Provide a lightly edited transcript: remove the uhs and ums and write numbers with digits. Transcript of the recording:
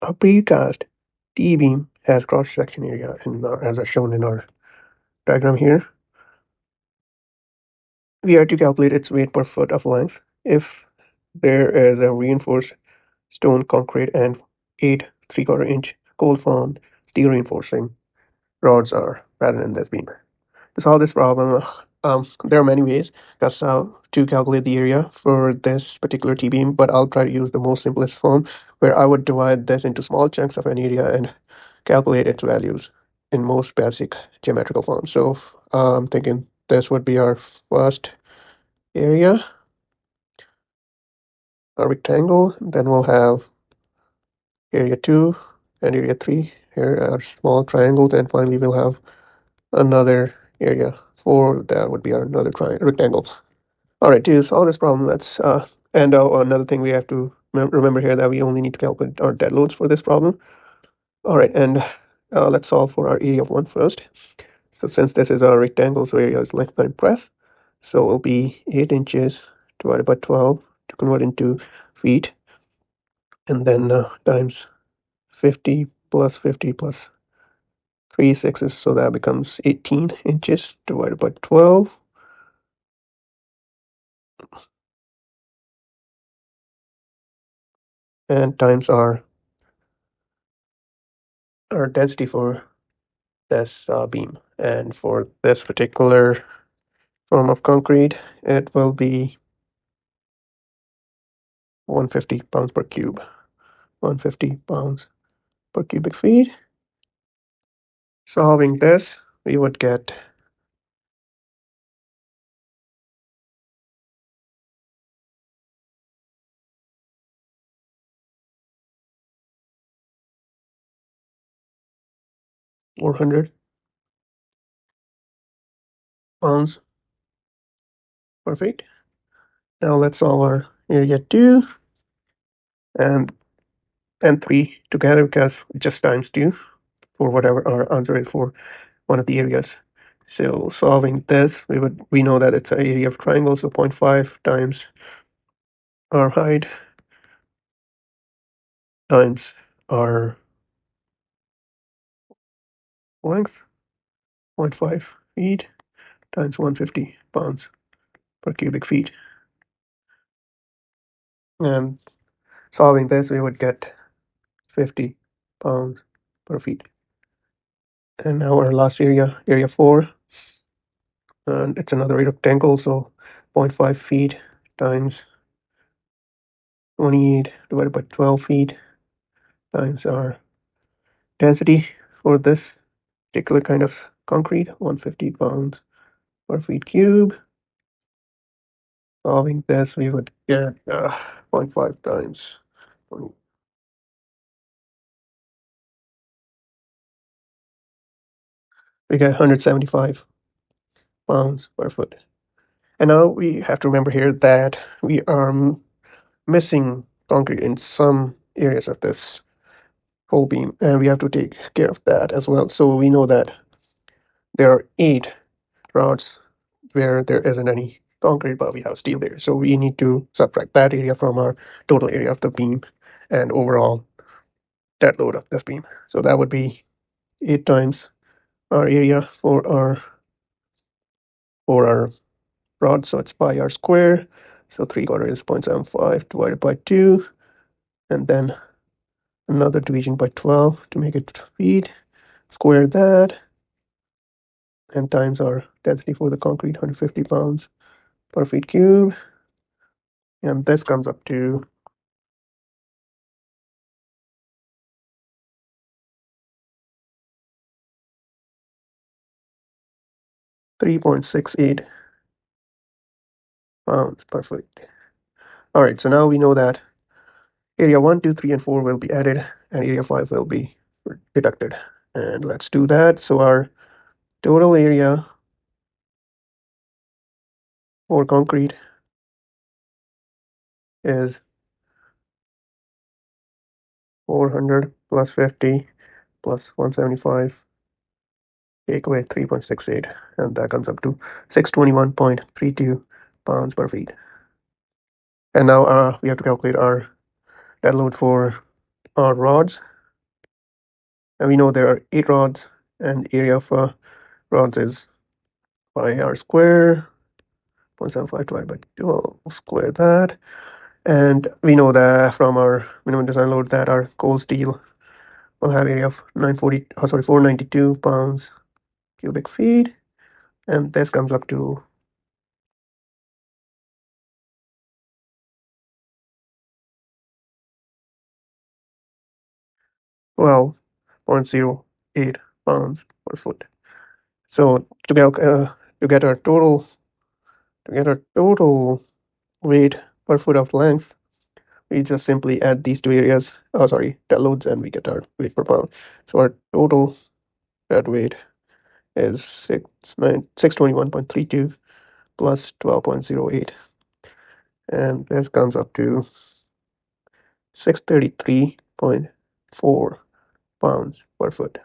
A precast T-beam has cross-section area as shown in our diagram here. We are to calculate its weight per foot of length if there is a reinforced stone, concrete, and 8 3/4 inch cold-formed steel reinforcing rods are present in this beam. To solve this problem, there are many ways to calculate the area for this particular T-beam, but I'll try to use the most simplest form where I would divide this into small chunks of an area and calculate its values in most basic geometrical form. So I'm thinking this would be our first area, a rectangle, then we'll have area 2 and area 3. Here are small triangles, and finally we'll have another area 4. That would be another rectangle. All right, to solve this problem, let's and another thing we have to remember here that we only need to calculate our dead loads for this problem. All right, and let's solve for our area of 1 first. So since this is a rectangle, so area is length times breadth, so it will be 8 inches divided by 12 to convert into feet, and then times 50 plus 50 plus 3 sixes, so that becomes 18 inches divided by 12. And times our density for this beam. And for this particular form of concrete, it will be 150 pounds per cube. 150 pounds per cubic feet. Solving this, we would get 400 pounds per feet. Now let's solve our area 2 and 3 together, because just times 2 for whatever our answer is for one of the areas. So solving this, we know that it's an area of triangle, so 0.5 times our height times our length, 0.5 feet times 150 pounds per cubic feet. And solving this, we would get 50 pounds per feet. And now our last area, area 4, and it's another rectangle, so 0.5 feet times 28 divided by 12 feet times our density for this particular kind of concrete, 150 pounds per feet cube. Solving this, we would get 0.5 times 20. We get 175 pounds per foot. And now we have to remember here that we are missing concrete in some areas of this whole beam, and we have to take care of that as well. So we know that there are 8 rods where there isn't any concrete, but we have steel there. So we need to subtract that area from our total area of the beam and overall dead load of this beam. So that would be 8 times our area for our rod. So it's pi r square. So 3/4 is 0.75 divided by 2, and then another division by 12 to make it feet. Square that, and times our density for the concrete, 150 pounds per feet cube. And this comes up to 3.68 pounds per foot. All right, so now we know that area 1, 2, 3, and 4 will be added, and area 5 will be deducted. And let's do that. So our total area for concrete is 400 plus 50 plus 175, take away 3.68, and that comes up to 621.32 pounds per feet. And now we have to calculate our dead load for our rods. And we know there are 8 rods, and the area of rods is pi r square, 0.75 divided by 2. I'll square that. And we know that from our minimum design load that our cold steel will have area of 492 pounds cubic feet. And this comes up to 12.08 pounds per foot. So to get our total weight per foot of length, we just simply add these two areas. Oh, sorry, dead loads, and we get our weight per pound. So our total dead weight is 621.32 plus 12.08, and this comes up to 633.4 pounds per foot.